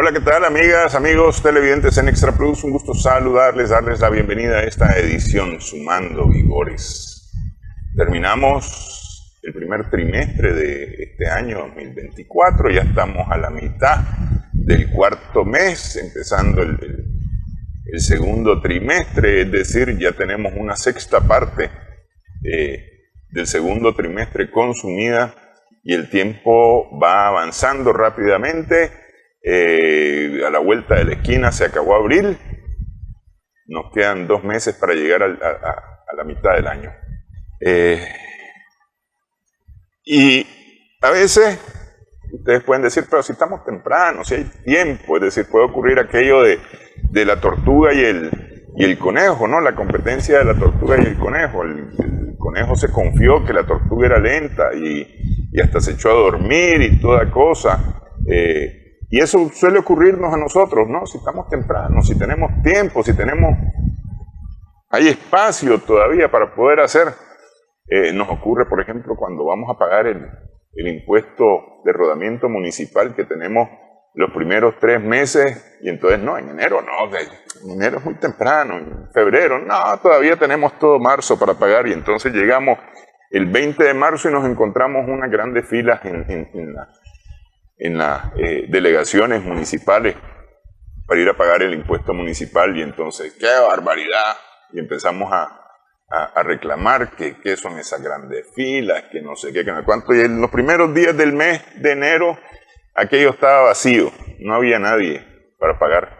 Hola, ¿qué tal, amigas, amigos televidentes en Extra Plus? Un gusto saludarles, darles la bienvenida a esta edición Sumando Vigores. Terminamos el primer trimestre de este año 2024, ya estamos a la mitad del cuarto mes, empezando el segundo trimestre, es decir, ya tenemos una sexta parte del segundo trimestre consumida y el tiempo va avanzando rápidamente. A la vuelta de la esquina se acabó abril, nos quedan 2 meses para llegar a la mitad del año. Y a veces ustedes pueden decir, pero si estamos temprano, si hay tiempo, es decir, puede ocurrir aquello de la tortuga y el conejo, ¿no? La competencia de la tortuga y el conejo. El conejo se confió que la tortuga era lenta y hasta se echó a dormir y toda cosa. Y eso suele ocurrirnos a nosotros, ¿no? Si estamos temprano, si tenemos tiempo, hay espacio todavía para poder hacer. Nos ocurre, por ejemplo, cuando vamos a pagar el impuesto de rodamiento municipal que tenemos los primeros 3 meses, y entonces no, en enero no, en enero es muy temprano, en febrero no, todavía tenemos todo marzo para pagar, y entonces llegamos el 20 de marzo y nos encontramos unas grandes filas en las delegaciones municipales para ir a pagar el impuesto municipal, y entonces, ¡qué barbaridad! Y empezamos a reclamar que son esas grandes filas, que no sé qué, que no sé cuánto, y en los primeros días del mes de enero aquello estaba vacío, no había nadie para pagar,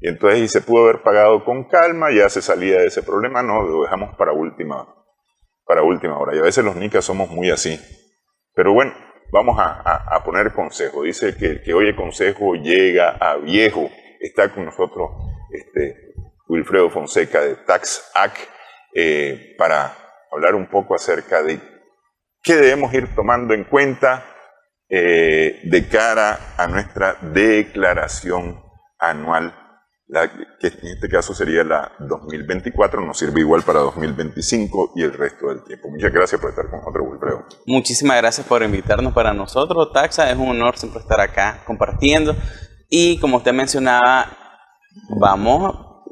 y entonces y se pudo haber pagado con calma, ya se salía de ese problema, no, lo dejamos para última hora, y a veces los nicas somos muy así, pero bueno, vamos a poner consejo. Dice que el que oye consejo llega a viejo. Está con nosotros Wilfredo Fonseca de TaxAct para hablar un poco acerca de qué debemos ir tomando en cuenta de cara a nuestra declaración anual, que en este caso sería la 2024, nos sirve igual para 2025 y el resto del tiempo. Muchas gracias por estar con nosotros, Wilfredo. Muchísimas gracias por invitarnos. Para nosotros, Taxa, es un honor siempre estar acá compartiendo. Y como usted mencionaba,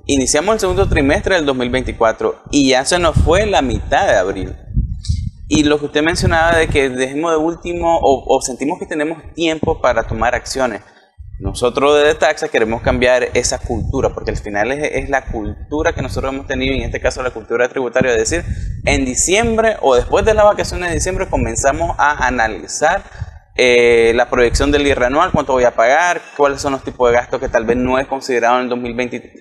iniciamos el segundo trimestre del 2024 y ya se nos fue la mitad de abril. Y lo que usted mencionaba de que dejemos de último o sentimos que tenemos tiempo para tomar acciones. Nosotros desde Taxa queremos cambiar esa cultura, porque al final es la cultura que nosotros hemos tenido, en este caso la cultura tributaria, es decir, en diciembre o después de las vacaciones de diciembre comenzamos a analizar la proyección del IR anual, cuánto voy a pagar, cuáles son los tipos de gastos que tal vez no he considerado en el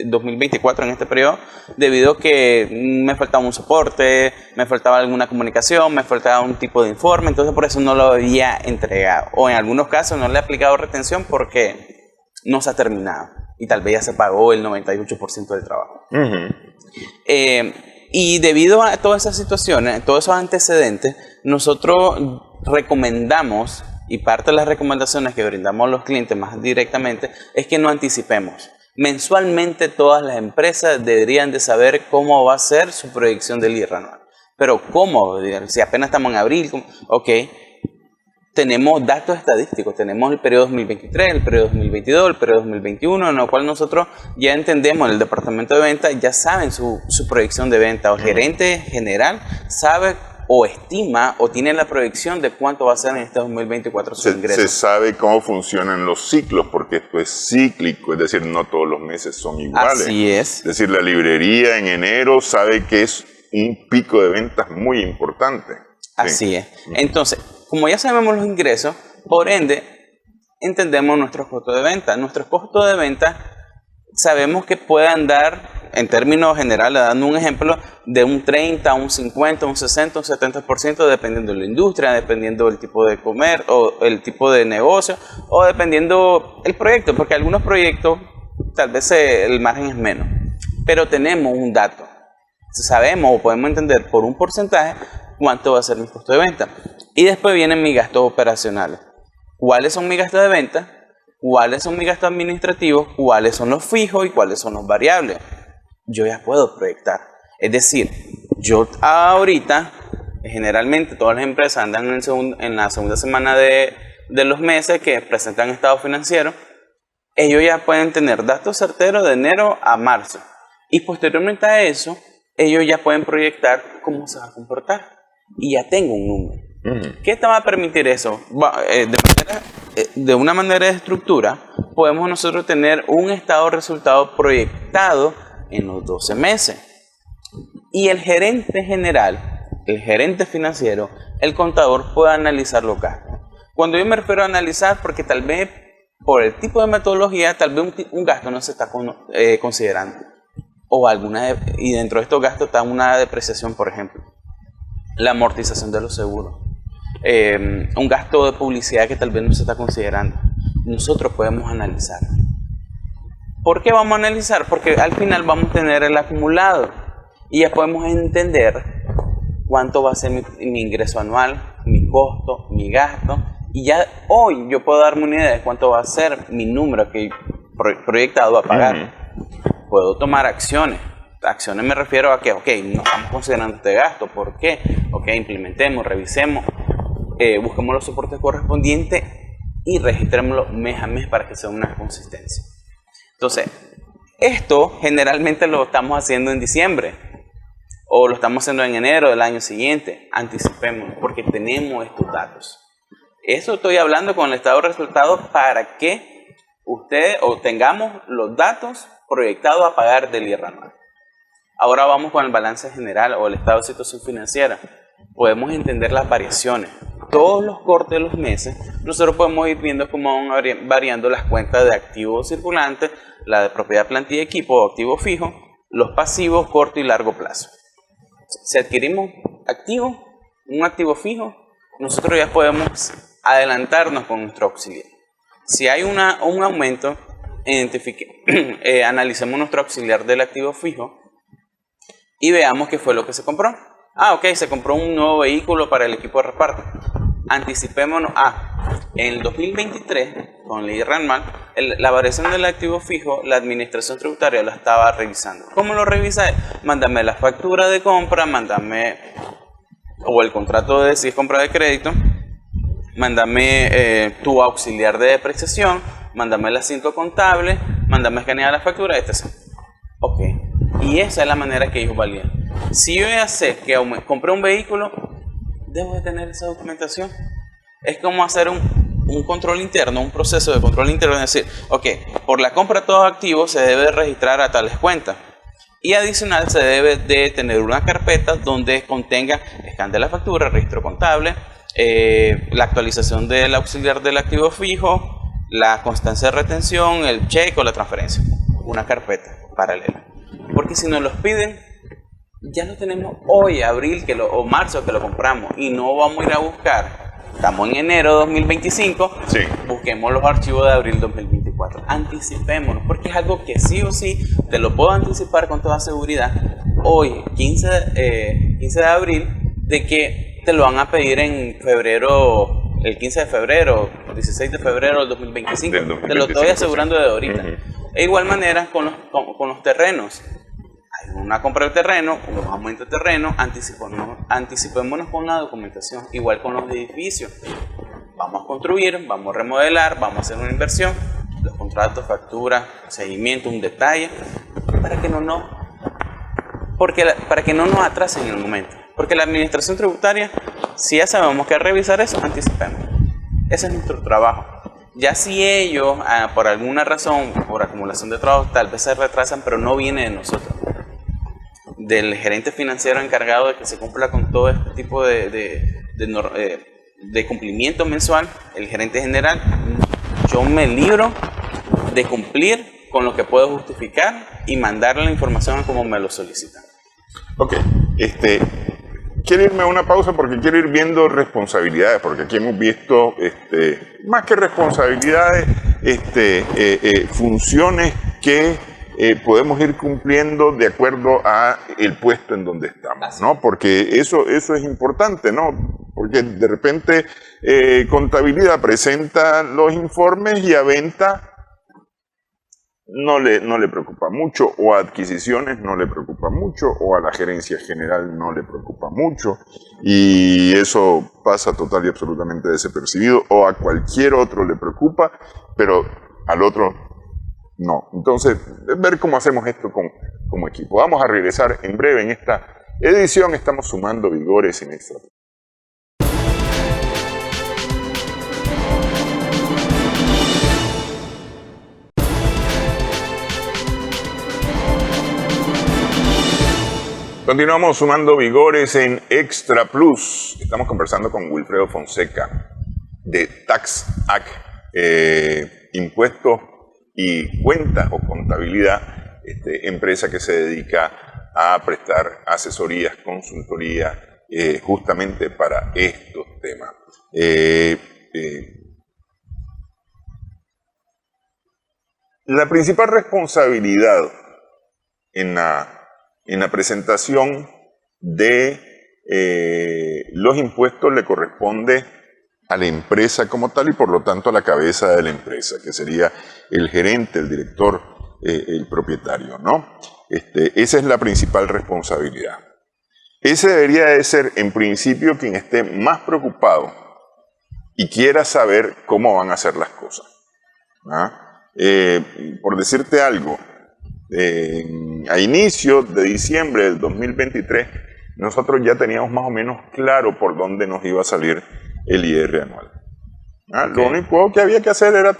2024 en este periodo, debido a que me faltaba un soporte, me faltaba alguna comunicación, me faltaba un tipo de informe, entonces por eso no lo había entregado. O en algunos casos no le he aplicado retención porque no se ha terminado y tal vez ya se pagó el 98% del trabajo. Y debido a todas esas situaciones, todos esos antecedentes, nosotros recomendamos, y parte de las recomendaciones que brindamos a los clientes más directamente, es que no anticipemos. Mensualmente todas las empresas deberían de saber cómo va a ser su proyección del IR anual. Pero ¿cómo? Si apenas estamos en abril, ok, tenemos datos estadísticos, tenemos el periodo 2023, el periodo 2022, el periodo 2021, en lo cual nosotros ya entendemos, en el departamento de ventas ya saben su proyección de venta, o el gerente general sabe o estima o tiene la proyección de cuánto va a ser en este 2024 su ingreso. Se sabe cómo funcionan los ciclos, porque esto es cíclico, es decir, no todos los meses son iguales. Así es. Es decir, la librería en enero sabe que es un pico de ventas muy importante. Así es. Entonces, como ya sabemos los ingresos, por ende, entendemos nuestros costos de venta. Nuestros costos de venta sabemos que puede andar, en términos generales, dando un ejemplo, de un 30, un 50, un 60, un 70%, dependiendo de la industria, dependiendo del tipo de comer o el tipo de negocio, o dependiendo el proyecto, porque algunos proyectos tal vez el margen es menos, pero tenemos un dato. Sabemos o podemos entender por un porcentaje cuánto va a ser mi costo de venta. Y después vienen mis gastos operacionales. ¿Cuáles son mis gastos de venta? ¿Cuáles son mis gastos administrativos? ¿Cuáles son los fijos y cuáles son los variables? Yo ya puedo proyectar. Es decir, yo ahorita, generalmente todas las empresas andan en la segunda semana de los meses que presentan estado financiero. ellos ya pueden tener datos certeros de enero a marzo. Y posteriormente a eso, ellos ya pueden proyectar cómo se va a comportar. Y ya tengo un número. ¿Qué te va a permitir eso? De una manera de estructura, podemos nosotros tener un estado de resultado proyectado en los 12 meses. Y el gerente general, el gerente financiero, el contador puede analizar los gastos. Cuando yo me refiero a analizar, porque tal vez por el tipo de metodología, tal vez un gasto no se está considerando. Y dentro de estos gastos está una depreciación, por ejemplo. La amortización de los seguros. Un gasto de publicidad que tal vez no se está considerando. Nosotros podemos analizar. ¿Por qué vamos a analizar? Porque al final vamos a tener el acumulado y ya podemos entender cuánto va a ser mi ingreso anual, mi costo, mi gasto, y ya hoy yo puedo darme una idea de cuánto va a ser mi número que proyectado a pagar. Puedo tomar acciones. Acciones me refiero a que, ok, no estamos considerando este gasto. ¿Por qué? Ok, implementemos, revisemos, busquemos los soportes correspondientes y registrémoslo mes a mes para que sea una consistencia. Entonces, esto generalmente lo estamos haciendo en diciembre o lo estamos haciendo en enero del año siguiente. Anticipemos porque tenemos estos datos. Eso estoy hablando con el estado de resultados para que ustedes tengamos los datos proyectados a pagar del IR anual. Ahora vamos con el balance general o el estado de situación financiera. Podemos entender las variaciones. Todos los cortes de los meses, nosotros podemos ir viendo cómo van variando las cuentas de activos circulantes, la de propiedad, plantilla y equipo o activo fijo, los pasivos corto y largo plazo. Si adquirimos un activo fijo, nosotros ya podemos adelantarnos con nuestro auxiliar. Si hay un aumento, analicemos nuestro auxiliar del activo fijo y veamos qué fue lo que se compró. Ok, se compró un nuevo vehículo para el equipo de reparto. Anticipémonos en el 2023, con el IR anual, la variación del activo fijo, la administración tributaria la estaba revisando. ¿Cómo lo revisa? Mándame la factura de compra, o el contrato si es compra de crédito, mándame tu auxiliar de depreciación, mándame el asiento contable, mándame escanear la factura, etc. Ok, y esa es la manera que ellos validan. Si yo ya sé que compré un vehículo, debo de tener esa documentación. Es como hacer un control interno, un proceso de control interno, es decir, ok, por la compra de todos activos se debe registrar a tales cuentas. Y adicional se debe de tener una carpeta donde contenga scan de la factura, registro contable, la actualización del auxiliar del activo fijo, la constancia de retención, el cheque o la transferencia. Una carpeta paralela. Porque si nos los piden, ya lo tenemos hoy, abril o marzo que lo compramos y no vamos a ir a buscar. Estamos en enero de 2025, sí. Busquemos los archivos de abril 2024. Anticipémonos, porque es algo que sí o sí te lo puedo anticipar con toda seguridad. Hoy, 15 de abril, de que te lo van a pedir en febrero, el 15 de febrero, 16 de febrero del 2025. Te lo estoy asegurando de ahorita. De igual manera con los terrenos. Una compra de terreno, un aumento de terreno, anticipémonos con la documentación, igual con los edificios. Vamos a construir, vamos a remodelar, vamos a hacer una inversión, los contratos, facturas, seguimiento, un detalle, para que no nos atrasen en el momento. Porque la administración tributaria, si ya sabemos que revisar eso, anticipemos. Ese es nuestro trabajo. Ya si ellos, por alguna razón, por acumulación de trabajo, tal vez se retrasan, pero no viene de nosotros. Del gerente financiero encargado de que se cumpla con todo este tipo de cumplimiento mensual, el gerente general, yo me libro de cumplir con lo que puedo justificar y mandarle la información como me lo solicitan. Ok, quiero irme a una pausa porque quiero ir viendo responsabilidades, porque aquí hemos visto más que responsabilidades, funciones que podemos ir cumpliendo de acuerdo a el puesto en donde estamos, ¿no? Porque eso es importante, ¿no? Porque de repente contabilidad presenta los informes y a venta no le preocupa mucho, o a adquisiciones no le preocupa mucho, o a la gerencia general no le preocupa mucho, y eso pasa total y absolutamente desapercibido, o a cualquier otro le preocupa, pero al otro No. Entonces, ver cómo hacemos esto como equipo. Vamos a regresar en breve en esta edición. Estamos sumando vigores en Extra. Continuamos sumando vigores en Extra Plus. Estamos conversando con Wilfredo Fonseca de TaxAct, impuestos y cuentas o contabilidad, empresa que se dedica a prestar asesorías, consultoría, justamente para estos temas. La principal responsabilidad en la presentación de los impuestos le corresponde a la empresa como tal y por lo tanto a la cabeza de la empresa, que sería el gerente, el director, el propietario, ¿no? Esa es la principal responsabilidad. Ese debería de ser en principio quien esté más preocupado y quiera saber cómo van a hacer las cosas, ¿ah? Por decirte algo, a inicios de diciembre del 2023, nosotros ya teníamos más o menos claro por dónde nos iba a salir el IR anual. Okay. Lo único que había que hacer era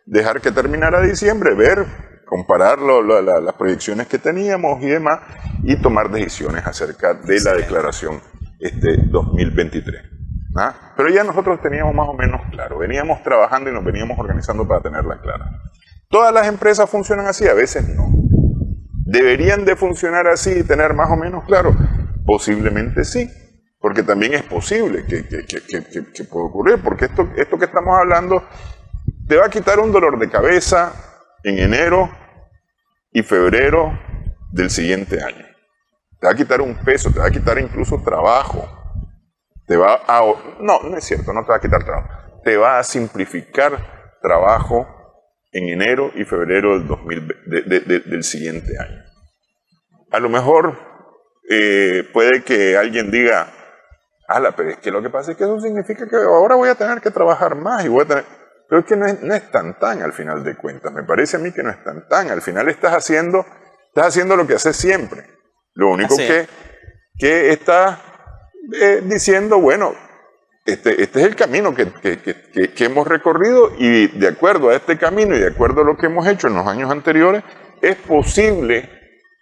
dejar que terminara diciembre, ver, comparar las proyecciones que teníamos y demás, y tomar decisiones acerca de la declaración 2023. Pero ya nosotros teníamos más o menos claro, veníamos trabajando y nos veníamos organizando para tenerla clara. ¿Todas las empresas funcionan así? A veces no. ¿Deberían de funcionar así y tener más o menos claro? Posiblemente sí, porque también es posible que pueda ocurrir, porque esto que estamos hablando te va a quitar un dolor de cabeza en enero y febrero del siguiente año. Te va a quitar un peso, te va a quitar incluso trabajo. No es cierto, no te va a quitar trabajo. Te va a simplificar trabajo en enero y febrero del siguiente año. A lo mejor puede que alguien diga, pero es que lo que pasa es que eso significa que ahora voy a tener que trabajar más y voy a tener... Pero es que no es tan al final de cuentas. Me parece a mí que no es tan. Al final estás haciendo lo que haces siempre. Lo único que estás diciendo, bueno, este es el camino que hemos recorrido y de acuerdo a este camino y de acuerdo a lo que hemos hecho en los años anteriores, es posible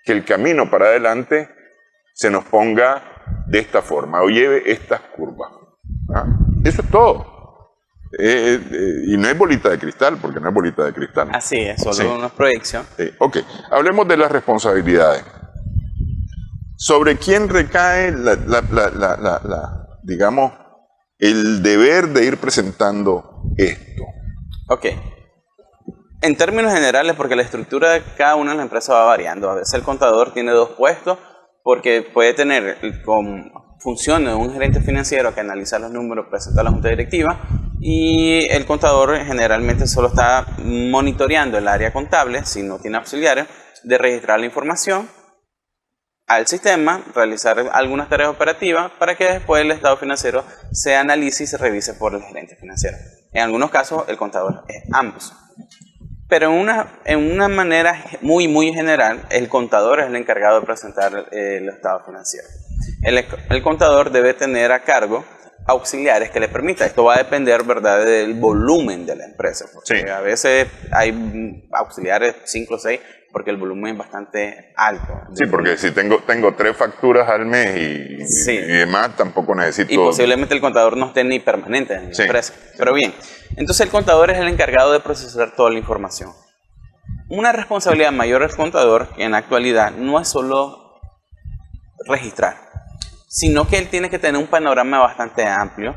que el camino para adelante se nos ponga de esta forma o lleve estas curvas. Eso es todo. Y no es bolita de cristal, porque no es bolita de cristal. Así es, solo una proyección. Ok, hablemos de las responsabilidades. ¿Sobre quién recae digamos, el deber de ir presentando esto? Ok. En términos generales, porque la estructura de cada una de las empresas va variando. A veces el contador tiene dos puestos porque puede tener como función de un gerente financiero que analiza los números, presenta a la junta directiva, y el contador generalmente solo está monitoreando el área contable, si no tiene auxiliares, de registrar la información al sistema, realizar algunas tareas operativas para que después el estado financiero se analice y se revise por el gerente financiero. En algunos casos el contador es ambos. Pero en una manera muy general, el contador es el encargado de presentar el estado financiero. El contador debe tener a cargo auxiliares que le permita. Esto va a depender, ¿verdad?, del volumen de la empresa. Porque sí, a veces hay auxiliares 5 o 6 porque el volumen es bastante alto. Sí, porque si tengo 3 facturas al mes y demás, tampoco necesito... Y posiblemente el contador no esté ni permanente en la empresa. Pero bien, entonces el contador es el encargado de procesar toda la información. Una responsabilidad mayor del contador en la actualidad no es solo registrar, sino que él tiene que tener un panorama bastante amplio,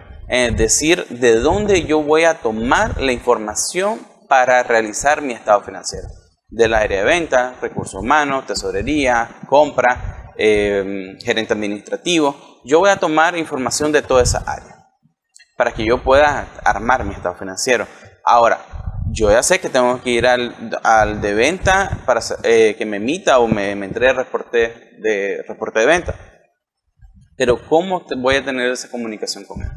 decir de dónde yo voy a tomar la información para realizar mi estado financiero. Del área de venta, recursos humanos, tesorería, compra, gerente administrativo. Yo voy a tomar información de toda esa área para que yo pueda armar mi estado financiero. Ahora, yo ya sé que tengo que ir al de venta para que me emita o me entregue reporte de venta. Pero ¿cómo voy a tener esa comunicación con él?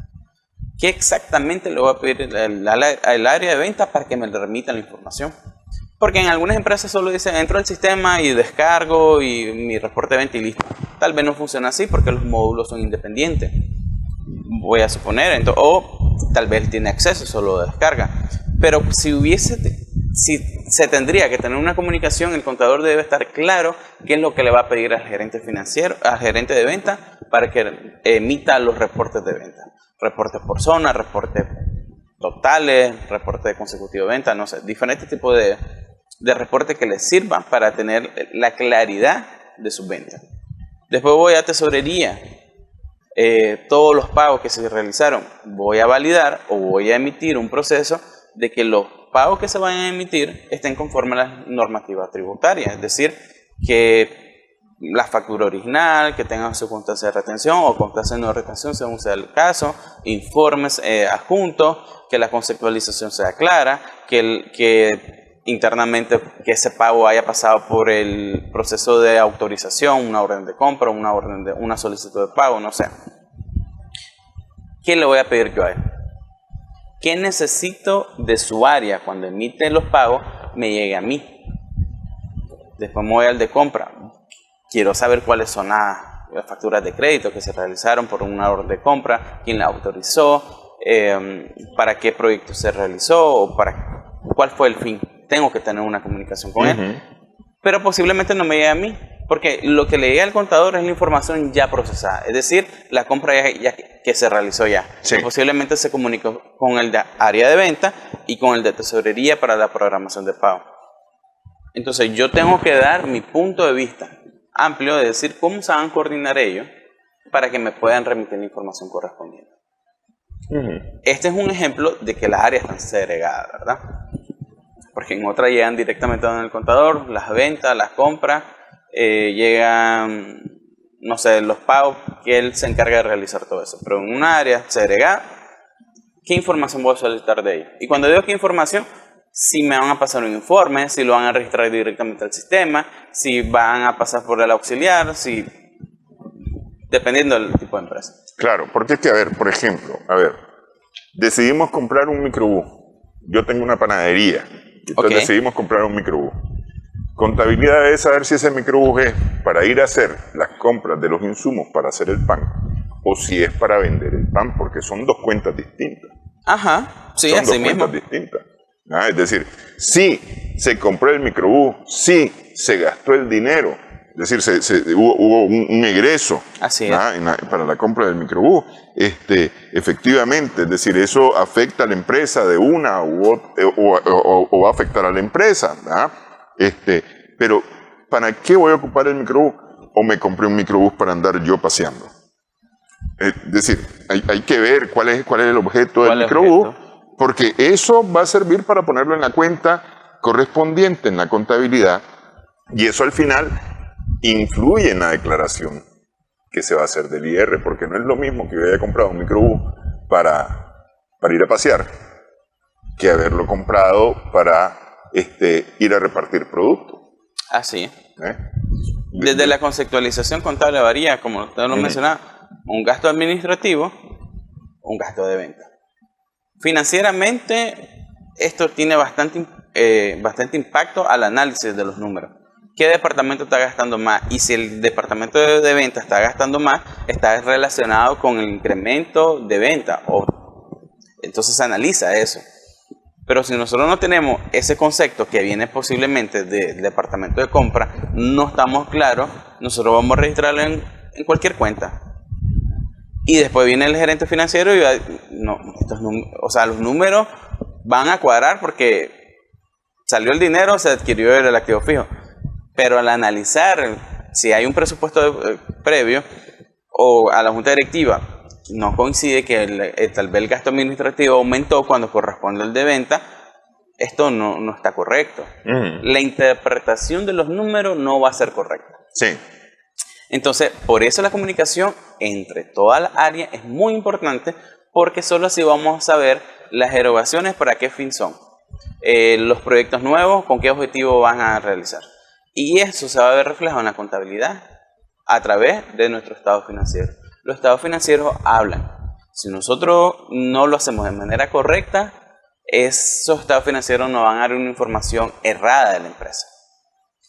¿Qué exactamente le voy a pedir al área de venta para que me remita la información? Porque en algunas empresas solo dicen, entro al sistema y descargo y mi reporte de venta y listo. Tal vez no funciona así porque los módulos son independientes. Voy a suponer, o tal vez tiene acceso, solo descarga. Pero si se tendría que tener una comunicación, el contador debe estar claro qué es lo que le va a pedir al gerente financiero, al gerente de venta, para que emita los reportes de venta. Reportes por zona, reportes totales, reportes de consecutivo de venta, no sé, diferentes tipos de reportes que les sirvan para tener la claridad de sus ventas. Después voy a tesorería. Todos los pagos que se realizaron, voy a validar o voy a emitir un proceso de que los pagos que se vayan a emitir estén conforme a las normativas tributarias, es decir, que la factura original, que tengan su constancia de retención o constancia de no retención según sea el caso, informes adjuntos, que la conceptualización sea clara, que internamente que ese pago haya pasado por el proceso de autorización, una orden de compra, una solicitud de pago, no sé. ¿Qué le voy a pedir yo a él? ¿Qué necesito de su área cuando emite los pagos me llegue a mí? Después me voy al de compra. Quiero saber cuáles son las facturas de crédito que se realizaron por una orden de compra, quién la autorizó, para qué proyecto se realizó o cuál fue el fin. Tengo que tener una comunicación con él, pero posiblemente no me llegue a mí, porque lo que le llega al contador es la información ya procesada, es decir, la compra ya que se realizó ya. Sí. Posiblemente se comunicó con el de área de venta y con el de tesorería para la programación de pago. Entonces yo tengo que dar mi punto de vista amplio de decir cómo se van a coordinar ellos para que me puedan remitir la información correspondiente. Este es un ejemplo de que las áreas están segregadas, ¿verdad? Porque en otras llegan directamente a el contador, las ventas, las compras, llegan, no sé, los pagos, que él se encarga de realizar todo eso. Pero en una área segregada, ¿qué información voy a solicitar de ellos? Y cuando digo qué información, si me van a pasar un informe, si lo van a registrar directamente al sistema, si van a pasar por el auxiliar, dependiendo del tipo de empresa. Claro, porque es que, por ejemplo, decidimos comprar un microbús. Yo tengo una panadería, entonces decidimos comprar un microbús. Contabilidad debe saber si ese microbús es para ir a hacer las compras de los insumos para hacer el pan o si es para vender el pan, porque son dos cuentas distintas. Ajá, sí, son así dos mismo. Cuentas distintas. Es decir, si se compró el microbús, si se gastó el dinero, es decir, hubo un egreso para la compra del microbús, efectivamente, es decir, eso afecta a la empresa de una o va a afectar a la empresa, pero ¿para qué voy a ocupar el microbús? ¿O me compré un microbús para andar yo paseando? Es decir, hay que ver cuál es el objeto del microbús, porque eso va a servir para ponerlo en la cuenta correspondiente en la contabilidad, y eso al final influye en la declaración que se va a hacer del IR, porque no es lo mismo que yo haya comprado un microbús para ir a pasear que haberlo comprado para ir a repartir productos. Así. Desde la conceptualización contable varía, como usted lo mencionaba, un gasto administrativo, un gasto de venta. Financieramente, esto tiene bastante impacto al análisis de los números. ¿Qué departamento está gastando más? Y si el departamento de venta está gastando más, está relacionado con el incremento de venta. Entonces se analiza eso. Pero si nosotros no tenemos ese concepto que viene posiblemente del departamento de compra, no estamos claros, nosotros vamos a registrarlo en cualquier cuenta. Y después viene el gerente financiero y los números van a cuadrar porque salió el dinero, se adquirió el activo fijo. Pero al analizar si hay un presupuesto previo o a la junta directiva no coincide que tal vez el gasto administrativo aumentó cuando corresponde al de venta, esto no está correcto. La interpretación de los números no va a ser correcta. Sí. Entonces, por eso la comunicación entre todas las áreas es muy importante, porque solo así vamos a saber las erogaciones para qué fin son, los proyectos nuevos, con qué objetivo van a realizar. Y eso se va a ver reflejado en la contabilidad a través de nuestro estado financiero. Los estados financieros hablan. Si nosotros no lo hacemos de manera correcta, esos estados financieros nos van a dar una información errada de la empresa.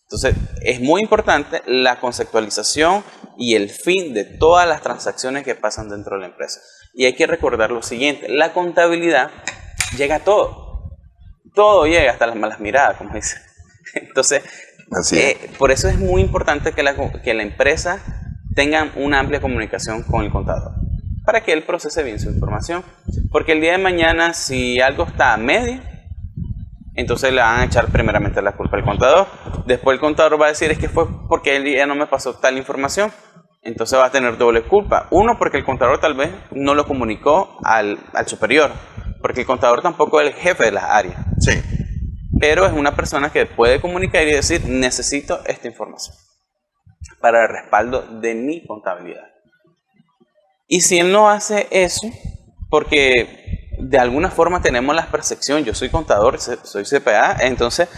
Entonces, es muy importante la conceptualización y el fin de todas las transacciones que pasan dentro de la empresa. Y hay que recordar lo siguiente, la contabilidad llega a todo. Todo llega, hasta las malas miradas, como dice. Entonces, por eso es muy importante que la empresa tenga una amplia comunicación con el contador, para que él procese bien su información. Porque el día de mañana, si algo está a medio, entonces le van a echar primeramente la culpa al contador. Después el contador va a decir, es que fue porque él ya no me pasó tal información. Entonces va a tener doble culpa. Uno, porque el contador tal vez no lo comunicó al superior. Porque el contador tampoco es el jefe de las áreas. Sí. Pero es una persona que puede comunicar y decir, necesito esta información para el respaldo de mi contabilidad. Y si él no hace eso, porque de alguna forma tenemos la percepción, yo soy contador, soy CPA, entonces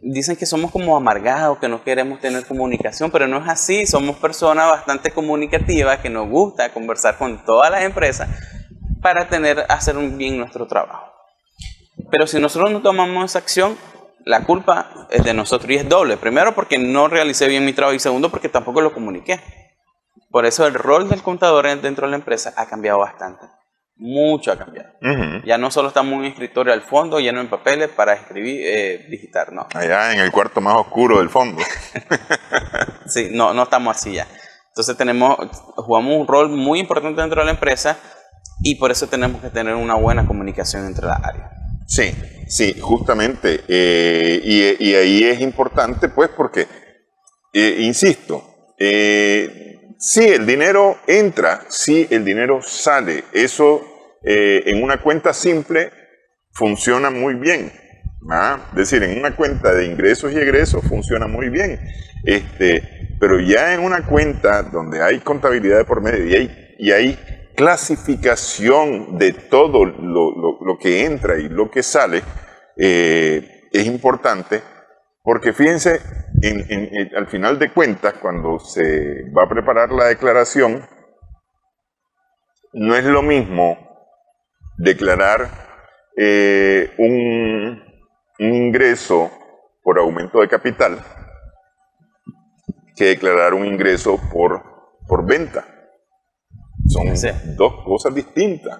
dicen que somos como amargados, que no queremos tener comunicación, pero no es así, somos personas bastante comunicativas, que nos gusta conversar con todas las empresas para hacer bien nuestro trabajo. Pero si nosotros no tomamos esa acción, la culpa es de nosotros y es doble. Primero porque no realicé bien mi trabajo y segundo porque tampoco lo comuniqué. Por eso el rol del contador dentro de la empresa ha cambiado bastante. Mucho ha cambiado. Ya no solo estamos en un escritorio al fondo lleno de papeles para escribir, digitar, no. Allá en el cuarto más oscuro del fondo. Sí, no estamos así ya. Entonces jugamos un rol muy importante dentro de la empresa y por eso tenemos que tener una buena comunicación entre las áreas. Sí, justamente. Y ahí es importante, pues, porque, insisto, sí, el dinero entra, sí, el dinero sale. Eso en una cuenta simple funciona muy bien. Es decir, en una cuenta de ingresos y egresos funciona muy bien. Pero ya en una cuenta donde hay contabilidad de por medio y hay clasificación de todo lo que entra y lo que sale, es importante. Porque fíjense, al final de cuentas, cuando se va a preparar la declaración, no es lo mismo declarar un ingreso por aumento de capital que declarar un ingreso por venta. Son dos cosas distintas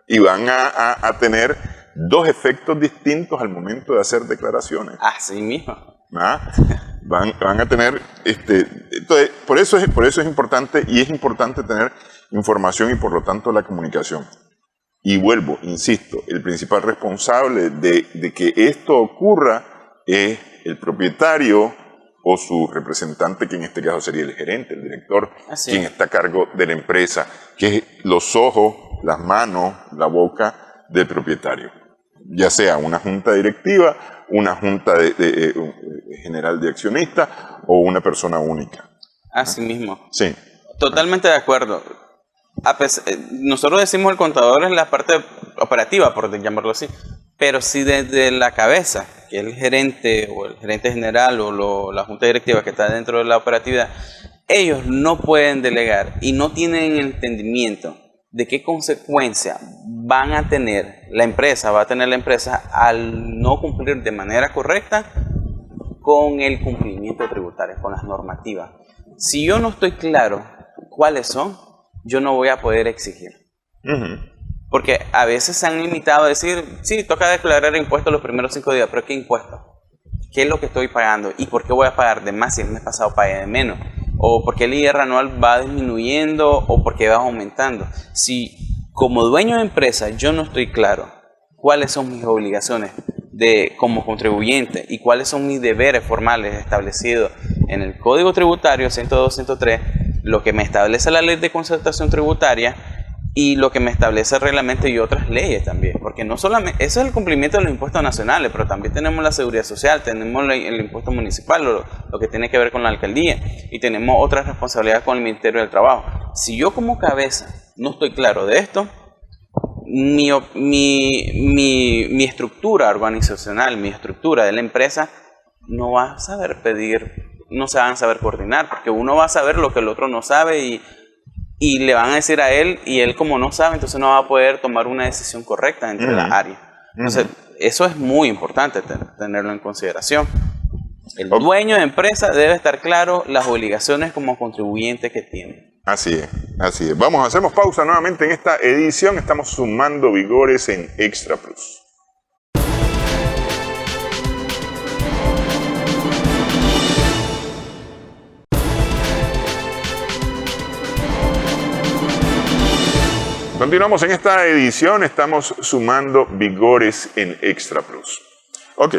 y van a tener dos efectos distintos al momento de hacer declaraciones. Así mismo. Van a tener, entonces, por eso es importante, y es importante tener información y por lo tanto la comunicación. Y vuelvo, insisto, el principal responsable de que esto ocurra es el propietario o su representante, que en este caso sería el gerente, el director, quien está a cargo de la empresa, que es los ojos, las manos, la boca del propietario. Ya sea una junta directiva, una junta general de accionistas o una persona única. Así mismo. Sí. Totalmente de acuerdo. Nosotros decimos el contador es la parte operativa, por llamarlo así, pero si desde la cabeza, que es el gerente o el gerente general o la junta directiva que está dentro de la operatividad, ellos no pueden delegar y no tienen el entendimiento de qué consecuencia va a tener la empresa al no cumplir de manera correcta con el cumplimiento tributario, con las normativas. Si yo no estoy claro cuáles son, yo no voy a poder exigir. Porque a veces se han limitado a decir, sí, toca declarar impuestos los primeros 5 días, pero ¿qué impuestos? ¿Qué es lo que estoy pagando? ¿Y por qué voy a pagar de más si el mes pasado pagué de menos? ¿O por qué el IR anual va disminuyendo o por qué va aumentando? Si como dueño de empresa yo no estoy claro cuáles son mis obligaciones como contribuyente y cuáles son mis deberes formales establecidos en el Código Tributario 102-103, lo que me establece la Ley de Concertación Tributaria y lo que me establece el reglamento y otras leyes también, porque no solamente, eso es el cumplimiento de los impuestos nacionales, pero también tenemos la seguridad social, tenemos el impuesto municipal, lo que tiene que ver con la alcaldía, y tenemos otras responsabilidades con el Ministerio del Trabajo. Si yo como cabeza no estoy claro de esto, mi estructura organizacional, mi estructura de la empresa, no va a saber pedir, no se van a saber coordinar, porque uno va a saber lo que el otro no sabe y le van a decir a él, y él como no sabe, entonces no va a poder tomar una decisión correcta entre las áreas. Entonces, eso es muy importante tenerlo en consideración. El dueño de empresa debe estar claro las obligaciones como contribuyente que tiene. Así es, así es. Vamos, hacemos pausa nuevamente en esta edición. Estamos sumando vigores en Extra Plus. Continuamos en esta edición, estamos sumando vigores en Extra Plus. Ok,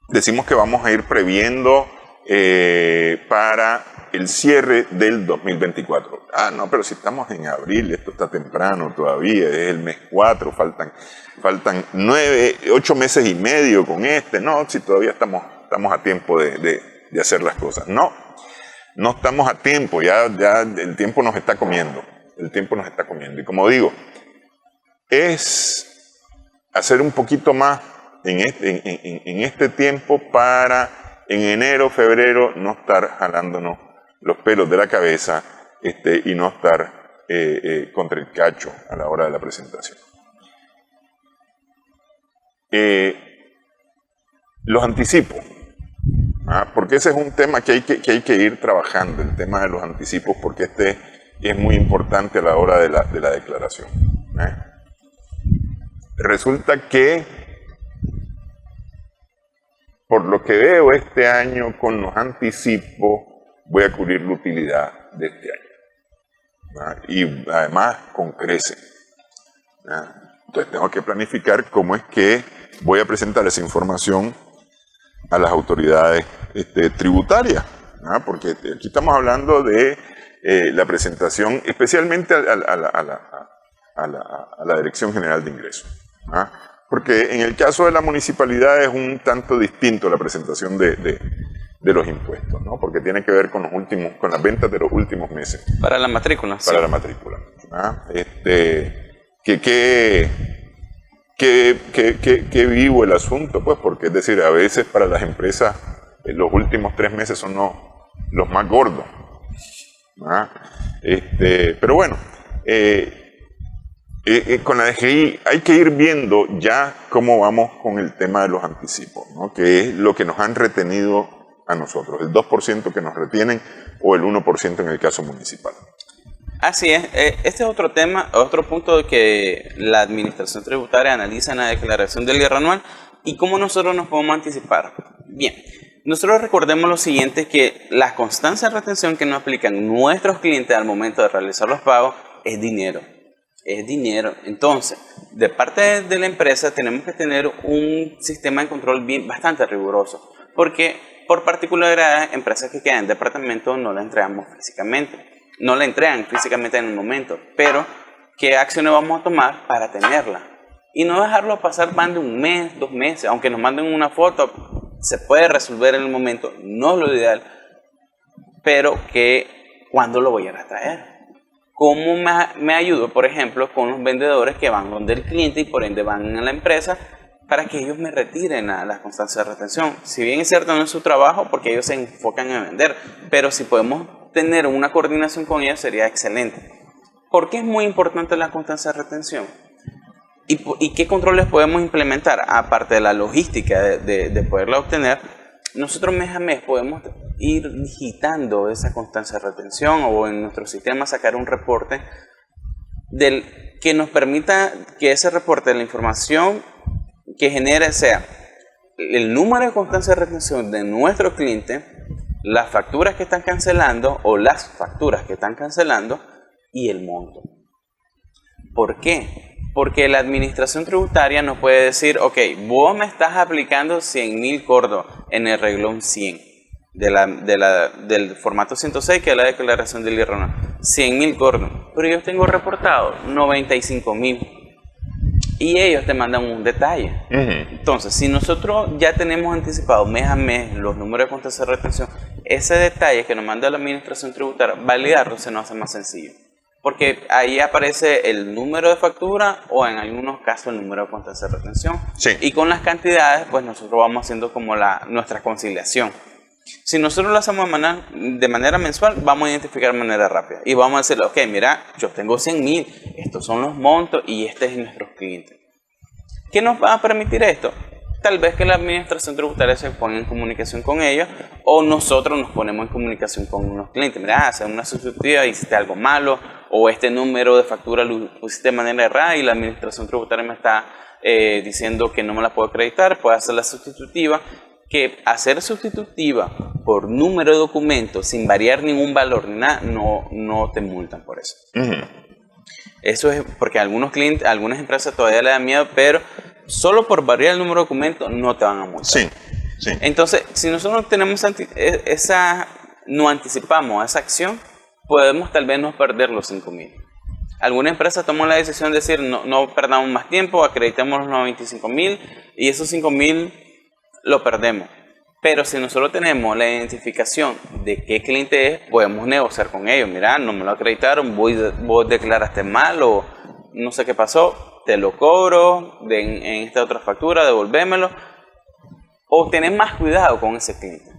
decimos que vamos a ir previendo para el cierre del 2024. Ah, no, pero si estamos en abril, esto está temprano todavía, es el mes 4, faltan 8 meses y medio con no, si todavía estamos a tiempo de hacer las cosas. No estamos a tiempo, ya el tiempo nos está comiendo. Y como digo, es hacer un poquito más en este tiempo para en enero, febrero no estar jalándonos los pelos de la cabeza y no estar contra el cacho a la hora de la presentación. Los anticipos, porque ese es un tema que hay que ir trabajando, el tema de los anticipos, porque es muy importante a la hora de la declaración. Resulta que, por lo que veo este año con los anticipos, voy a cubrir la utilidad de este año. Y además con crece. Entonces tengo que planificar cómo es que voy a presentar esa información a las autoridades tributarias. Porque aquí estamos hablando de la presentación especialmente a la Dirección General de Ingresos. Porque en el caso de la municipalidad es un tanto distinto la presentación de los impuestos, ¿no? Porque tiene que ver con las ventas de los últimos meses. Para la matrícula. Para sí. la matrícula. Qué vivo el asunto, pues, porque es decir, a veces para las empresas los últimos 3 meses son los más gordos. Pero bueno, con la DGI hay que ir viendo ya cómo vamos con el tema de los anticipos, ¿no? Que es lo que nos han retenido a nosotros, el 2% que nos retienen o el 1% en el caso municipal. Así es, este es otro tema, otro punto que la Administración Tributaria analiza en la declaración del IR anual y cómo nosotros nos podemos anticipar. Bien, nosotros recordemos lo siguiente, que la constancia de retención que nos aplican nuestros clientes al momento de realizar los pagos es dinero. Es dinero. Entonces, de parte de la empresa tenemos que tener un sistema de control bastante riguroso, porque por particularidades, empresas que quedan en departamento no la entregamos físicamente. No la entregan físicamente en el momento, pero ¿qué acciones vamos a tomar para tenerla? Y no dejarlo pasar más de 1 mes, 2 meses, aunque nos manden una foto, se puede resolver en el momento, no es lo ideal, pero que ¿cuándo lo voy a traer? ¿Cómo me ayudo, por ejemplo, con los vendedores que van donde el cliente y por ende van a la empresa para que ellos me retiren a las constancias de retención? Si bien es cierto, no es su trabajo porque ellos se enfocan en vender, pero si podemos tener una coordinación con ellos sería excelente. ¿Por qué es muy importante la constancia de retención? ¿Y qué controles podemos implementar? Aparte de la logística de poderla obtener, nosotros mes a mes podemos ir digitando esa constancia de retención o en nuestro sistema sacar un reporte que nos permita que ese reporte de la información que genere sea el número de constancia de retención de nuestro cliente, las facturas que están cancelando o las facturas que están cancelando y el monto. ¿Por qué? Porque la administración tributaria nos puede decir, ok, vos me estás aplicando 100.000 cordos en el reglón 100 del formato 106, que es la declaración del IR anual. 100.000 cordos, pero yo tengo reportado 95.000 y ellos te mandan un detalle. Entonces, si nosotros ya tenemos anticipado mes a mes los números de constancia de retención, ese detalle que nos manda la administración tributaria, validarlo se nos hace más sencillo. Porque ahí aparece el número de factura o en algunos casos el número de constancia de retención. Sí. Y con las cantidades, pues nosotros vamos haciendo como nuestra conciliación. Si nosotros lo hacemos de manera mensual, vamos a identificar de manera rápida. Y vamos a decirle, ok, mira, yo tengo 100.000, estos son los montos y este es nuestros clientes. ¿Qué nos va a permitir esto? Tal vez que la administración tributaria se ponga en comunicación con ellos o nosotros nos ponemos en comunicación con unos clientes. Mira, hacer una sustitutiva, hiciste algo malo o este número de factura lo pusiste de manera errada y la administración tributaria me está diciendo que no me la puedo acreditar, puedo hacer la sustitutiva. Que hacer sustitutiva por número de documentos sin variar ningún valor ni nada, no te multan por eso. Eso es porque algunos clientes, algunas empresas todavía le dan miedo, pero solo por variar el número de documentos no te van a multar. Sí. Entonces, si nosotros tenemos no anticipamos esa acción, podemos tal vez no perder los 5.000. Algunas empresas toman la decisión de decir, no perdamos más tiempo, acreditemos los 95.000 y esos 5.000 lo perdemos. Pero si nosotros tenemos la identificación de qué cliente es, podemos negociar con ellos. Mira, no me lo acreditaron, vos declaraste mal o no sé qué pasó, te lo cobro en esta otra factura, devolvémelo. O tenés más cuidado con ese cliente.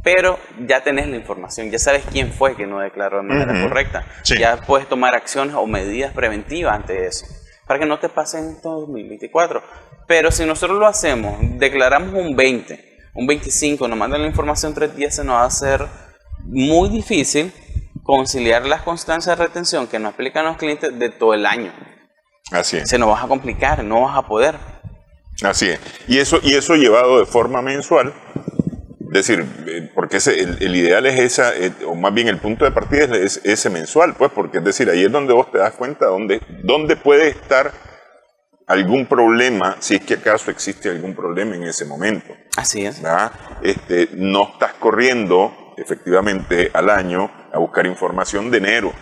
Pero ya tenés la información, ya sabes quién fue que no declaró de manera correcta. Sí. Ya puedes tomar acciones o medidas preventivas ante eso, para que no te pase en este 2024. Pero si nosotros lo hacemos, declaramos un 20, un 25, nos mandan la información 3 días, se nos va a hacer muy difícil conciliar las constancias de retención que nos aplican los clientes de todo el año. Así es. Se nos va a complicar, no vas a poder. Así es. Y eso llevado de forma mensual, es decir, porque el ideal es esa, o más bien el punto de partida es ese mensual, pues, porque es decir, ahí es donde vos te das cuenta dónde puede estar algún problema, si es que acaso existe algún problema en ese momento. Así es. ¿Verdad? No estás corriendo efectivamente al año a buscar información de enero,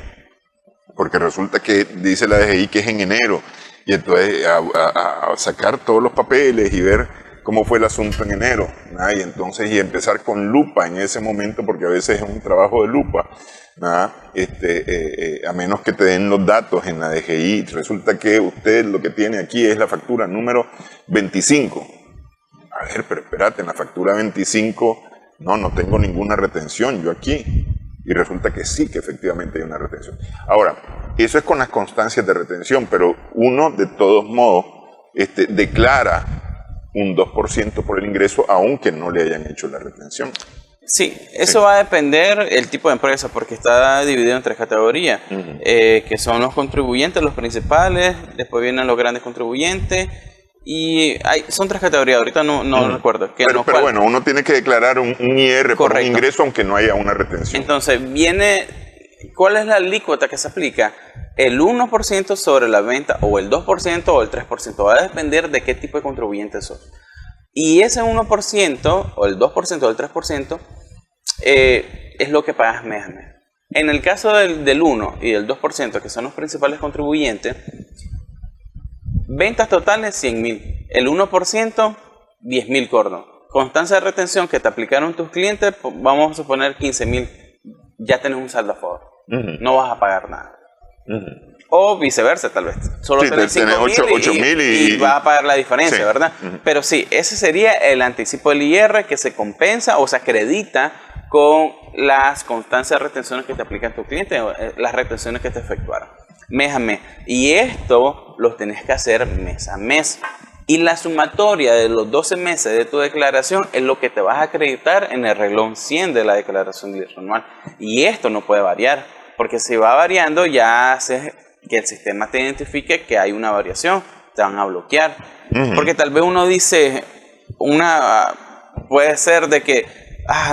porque resulta que dice la DGI que es en enero, y entonces a sacar todos los papeles y ver cómo fue el asunto en enero, ¿verdad? Y entonces empezar con lupa en ese momento, porque a veces es un trabajo de lupa, ¿verdad? A menos que te den los datos en la DGI, resulta que usted lo que tiene aquí es la factura número 25. A ver, pero espérate, en la factura 25 no tengo ninguna retención yo aquí. Y resulta que sí, que efectivamente hay una retención. Ahora, eso es con las constancias de retención, pero uno de todos modos declara un 2% por el ingreso, aunque no le hayan hecho la retención. Sí, eso va a depender el tipo de empresa, porque está dividido en 3 categorías, que son los contribuyentes, los principales, después vienen los grandes contribuyentes, y son 3 categorías, ahorita no recuerdo. Pero bueno, uno tiene que declarar un IR por un ingreso, aunque no haya una retención. Entonces, ¿cuál es la alícuota que se aplica? El 1% sobre la venta, o el 2% o el 3%, va a depender de qué tipo de contribuyente sos. Y ese 1%, o el 2% o el 3%, es lo que pagas mes a mes. En el caso del 1 y del 2%, que son los principales contribuyentes, ventas totales 100.000, el 1%, 10.000 cornos. Constancia de retención que te aplicaron tus clientes, vamos a suponer 15.000, ya tenés un saldo a favor. No vas a pagar nada. O viceversa, tal vez. Solo tenés 5.000 y vas a pagar la diferencia, ¿verdad? Pero sí, ese sería el anticipo del IR que se compensa o se acredita con las constancias de retenciones que te aplican tus clientes, las retenciones que te efectuaron mes a mes. Y esto lo tenés que hacer mes a mes. Y la sumatoria de los 12 meses de tu declaración es lo que te vas a acreditar en el renglón 100 de la declaración del IR anual. Y esto no puede variar, porque si va variando ya haces que el sistema te identifique que hay una variación, te van a bloquear. Porque tal vez uno dice, puede ser de que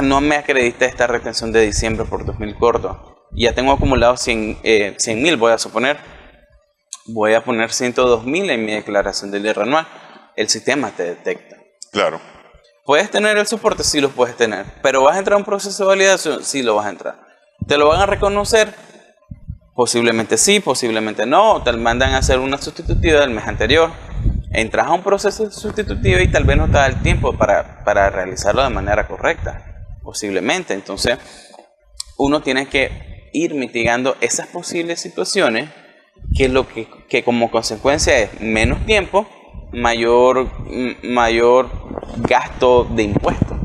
no me acredité esta retención de diciembre por 2.000 cortos. Ya tengo acumulado 100.000, voy a suponer. Voy a poner 102.000 en mi declaración del IR anual. El sistema te detecta. Claro. ¿Puedes tener el soporte? Sí, lo puedes tener. ¿Pero vas a entrar a un proceso de validación? Sí, lo vas a entrar. ¿Te lo van a reconocer? Posiblemente sí, posiblemente no. Te mandan a hacer una sustitutiva del mes anterior. Entras a un proceso sustitutivo y tal vez no te da el tiempo para realizarlo de manera correcta. Posiblemente. Entonces, uno tiene que ir mitigando esas posibles situaciones, que como consecuencia es menos tiempo, mayor gasto de impuestos.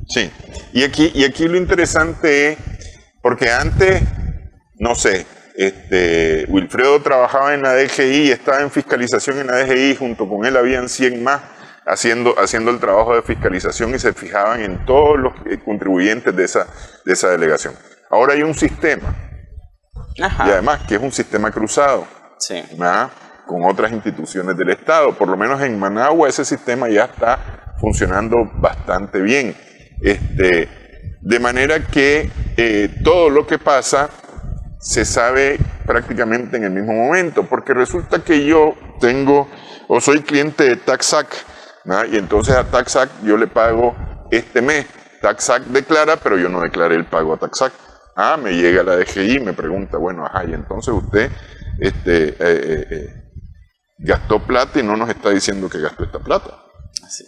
Sí, y aquí lo interesante es, porque antes, no sé, Wilfredo trabajaba en la DGI, estaba en fiscalización en la DGI, junto con él habían 100 más haciendo el trabajo de fiscalización y se fijaban en todos los contribuyentes de esa delegación. Ahora hay un sistema, Ajá. y además que es un sistema cruzado, Sí. ¿verdad?, con otras instituciones del Estado. Por lo menos en Managua ese sistema ya está funcionando bastante bien. De manera que todo lo que pasa se sabe prácticamente en el mismo momento, porque resulta que yo soy cliente de TaxAct, ¿no?, y entonces a TaxAct yo le pago este mes. TaxAct declara, pero yo no declaré el pago a TaxAct. Me llega la DGI y me pregunta, bueno, y entonces usted gastó plata y no nos está diciendo que gastó esta plata. Así.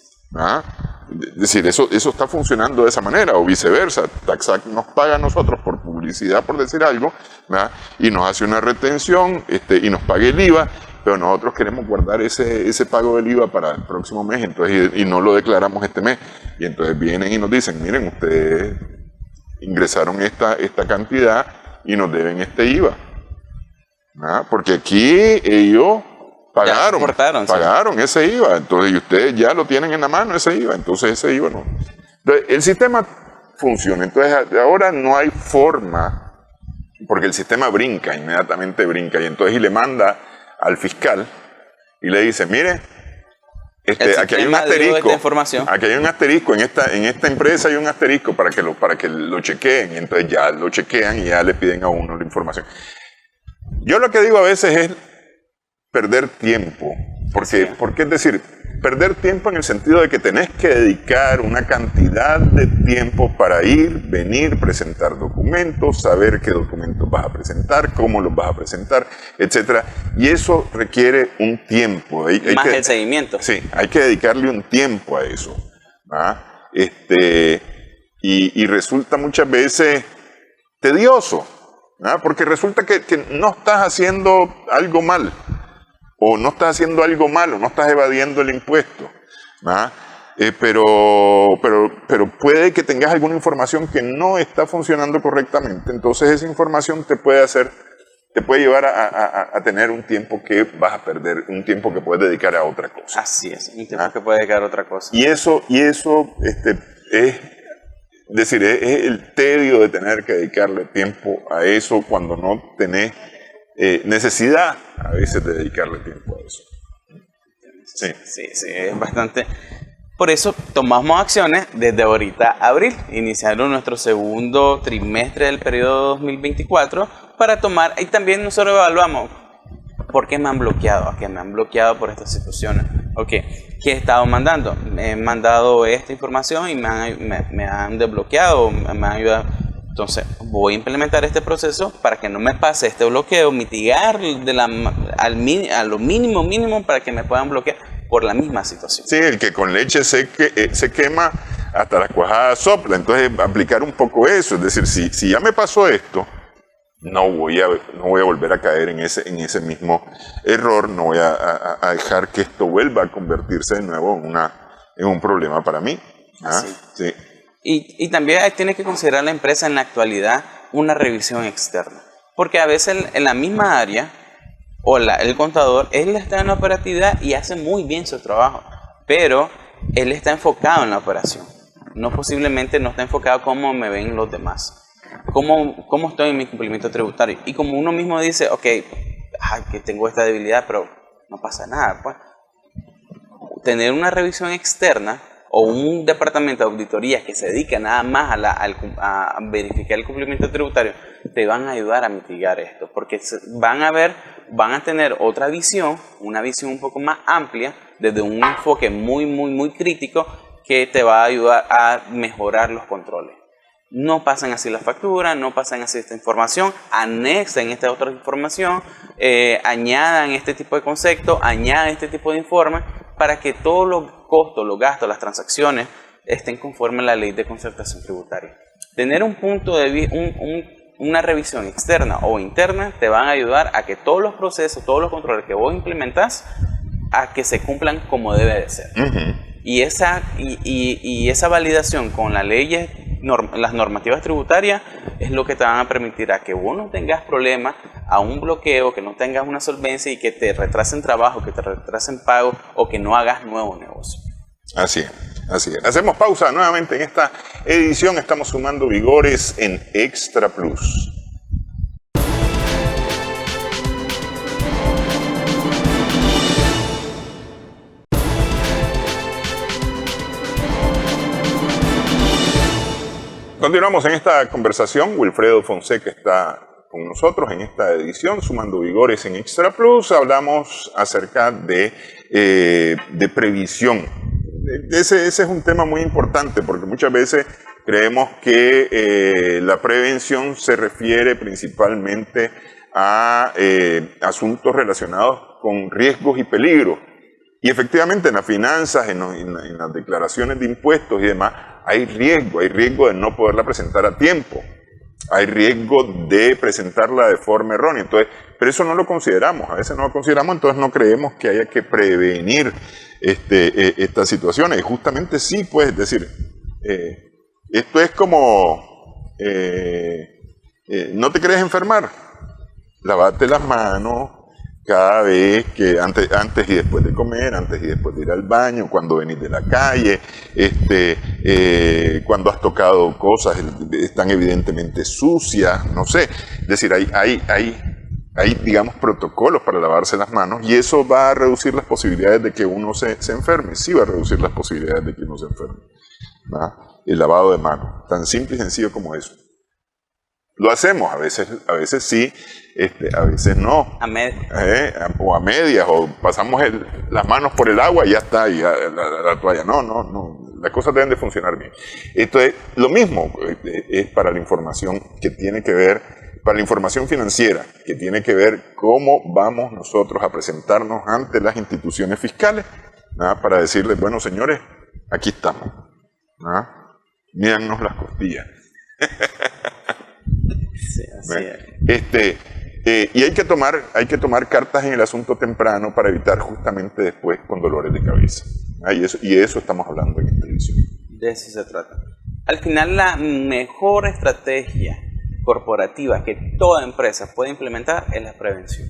Es decir, eso está funcionando de esa manera, o viceversa. TaxAct nos paga a nosotros por publicidad, por decir algo, ¿verdad?, y nos hace una retención y nos paga el IVA, pero nosotros queremos guardar ese pago del IVA para el próximo mes, entonces, y no lo declaramos este mes. Y entonces vienen y nos dicen, miren, ustedes ingresaron esta cantidad y nos deben este IVA. Porque aquí ellos pagaron ese IVA, entonces y ustedes ya lo tienen en la mano ese IVA, entonces ese IVA no. Entonces, el sistema funciona, entonces ahora no hay forma, porque el sistema inmediatamente brinca, y entonces le manda al fiscal y le dice, mire, aquí hay un asterisco, en esta empresa hay un asterisco para que lo chequeen, y entonces ya lo chequean y ya le piden a uno la información. Yo lo que digo a veces es perder tiempo, porque es decir, perder tiempo en el sentido de que tenés que dedicar una cantidad de tiempo para venir, presentar documentos, saber qué documentos vas a presentar, cómo los vas a presentar, etcétera, y eso requiere un tiempo. El seguimiento. Sí, hay que dedicarle un tiempo a eso, y resulta muchas veces tedioso, porque resulta que no estás haciendo algo mal, o no estás haciendo algo malo, no estás evadiendo el impuesto, pero puede que tengas alguna información que no está funcionando correctamente, entonces esa información te puede llevar a tener un tiempo que vas a perder, un tiempo que puedes dedicar a otra cosa. Así es, un tiempo que puedes dedicar a otra cosa. Y eso es decir, es el tedio de tener que dedicarle tiempo a eso cuando no tenés necesidad a veces de dedicarle tiempo a eso. Sí, es bastante. Por eso tomamos acciones desde ahorita a abril. Iniciaron nuestro segundo trimestre del periodo 2024 para tomar, y también nosotros evaluamos por qué me han bloqueado, a qué me han bloqueado por estas situaciones. ¿Qué he estado mandando? He mandado esta información y me han desbloqueado, me han ayudado. Entonces, voy a implementar este proceso para que no me pase este bloqueo, mitigar a lo mínimo para que me puedan bloquear por la misma situación. Sí, el que con leche se quema, hasta la cuajada sopla. Entonces, aplicar un poco eso. Es decir, si ya me pasó esto, no voy a volver a caer en ese mismo error, no voy a dejar que esto vuelva a convertirse de nuevo en un problema para mí. Sí. Y también tiene que considerar la empresa en la actualidad una revisión externa. Porque a veces en la misma área, o el contador, él está en la operatividad y hace muy bien su trabajo, pero él está enfocado en la operación. Posiblemente no está enfocado cómo me ven los demás. ¿Cómo estoy en mi cumplimiento tributario? Y como uno mismo dice, que tengo esta debilidad, pero no pasa nada, pues. Tener una revisión externa o un departamento de auditoría que se dedica nada más a verificar el cumplimiento tributario, te van a ayudar a mitigar esto, porque van a tener otra visión, una visión un poco más amplia, desde un enfoque muy crítico, que te va a ayudar a mejorar los controles. No pasan así las facturas, no pasan así esta información, anexen esta otra información, añadan este tipo de conceptos, añadan este tipo de informes, para que todos los costos, los gastos, las transacciones estén conforme a la ley de concertación tributaria. Tener un punto de una revisión externa o interna te van a ayudar a que todos los procesos, todos los controles que vos implementás, a que se cumplan como debe de ser. Uh-huh. Y esa validación con las leyes, las normativas tributarias, es lo que te van a permitir a que vos no tengas problemas, a un bloqueo, que no tengas una solvencia y que te retrasen trabajo, que te retrasen pago o que no hagas nuevo negocio. Así es, así es. Hacemos pausa nuevamente en esta edición. Estamos sumando vigores en Extra Plus. Continuamos en esta conversación. Wilfredo Fonseca está con nosotros en esta edición, sumando vigores en Extra Plus. Hablamos acerca de previsión. Ese es un tema muy importante porque muchas veces creemos que la prevención se refiere principalmente a asuntos relacionados con riesgos y peligros. Y efectivamente en las finanzas, en las declaraciones de impuestos y demás, hay riesgo de no poderla presentar a tiempo. Hay riesgo de presentarla de forma errónea. Entonces, pero eso no lo consideramos, a veces no lo consideramos, entonces no creemos que haya que prevenir estas situaciones. Y justamente sí, pues, es decir, esto es como, no te querés enfermar, lavate las manos cada vez que, antes y después de comer, antes y después de ir al baño, cuando venís de la calle, cuando has tocado cosas, están evidentemente sucias, no sé. Es decir, hay digamos, protocolos para lavarse las manos y eso va a reducir las posibilidades de que uno se enferme. Sí va a reducir las posibilidades de que uno se enferme, ¿verdad? El lavado de manos, tan simple y sencillo como eso. Lo hacemos, a veces sí, a veces no. A medias. O a medias, o pasamos las manos por el agua y ya está, y la toalla. No, las cosas deben de funcionar bien. Esto es lo mismo, es para la información que tiene que ver, para la información financiera, que tiene que ver cómo vamos nosotros a presentarnos ante las instituciones fiscales, ¿verdad? Para decirles, bueno, señores, aquí estamos, ¿verdad? Mírennos las costillas. Sí, así es. Y hay que tomar cartas en el asunto temprano para evitar justamente después con dolores de cabeza. Y de eso estamos hablando en esta edición. De eso se trata. Al final, la mejor estrategia corporativa que toda empresa puede implementar es la prevención.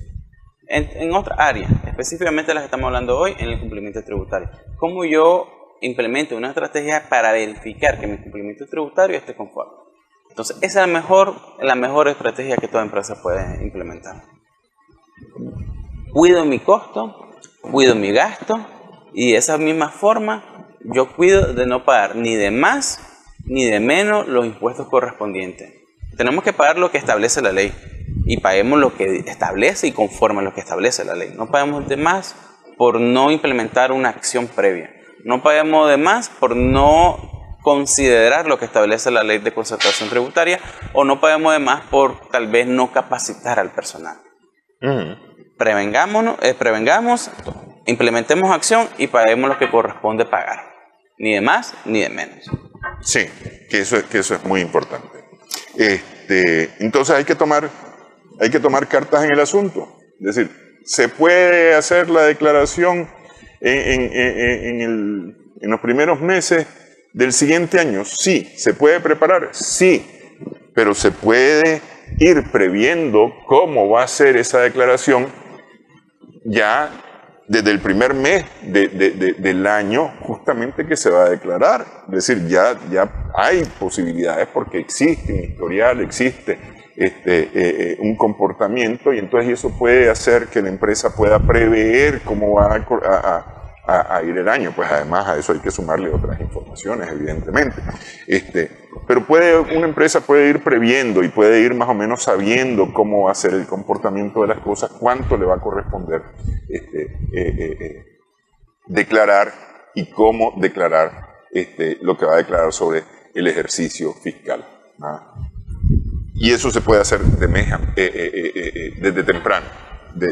En otra área, específicamente las que estamos hablando hoy, en el cumplimiento tributario. ¿Cómo yo implemento una estrategia para verificar que mi cumplimiento tributario esté conforme? Entonces, esa es la mejor estrategia que toda empresa puede implementar. Cuido mi costo, cuido mi gasto y de esa misma forma yo cuido de no pagar ni de más ni de menos los impuestos correspondientes. Tenemos que pagar lo que establece la ley y paguemos lo que establece y conforme a lo que establece la ley. No paguemos de más por no implementar una acción previa. No paguemos de más por no considerar lo que establece la ley de concertación tributaria o no paguemos de más por tal vez no capacitar al personal. Prevengamos, implementemos acción y paguemos lo que corresponde pagar. Ni de más ni de menos. Sí, que eso es muy importante. Entonces hay que tomar cartas en el asunto. Es decir, ¿se puede hacer la declaración en los primeros meses del siguiente año? Sí. ¿Se puede preparar? Sí. Pero se puede ir previendo cómo va a ser esa declaración ya desde el primer mes del año justamente que se va a declarar. Es decir, ya hay posibilidades porque existe un historial, existe un comportamiento y entonces eso puede hacer que la empresa pueda prever cómo va a ir el año. Pues además a eso hay que sumarle otras informaciones, evidentemente. Pero una empresa puede ir previendo y puede ir más o menos sabiendo cómo va a ser el comportamiento de las cosas, cuánto le va a corresponder declarar y cómo declarar lo que va a declarar sobre el ejercicio fiscal. Y eso se puede hacer desde temprano.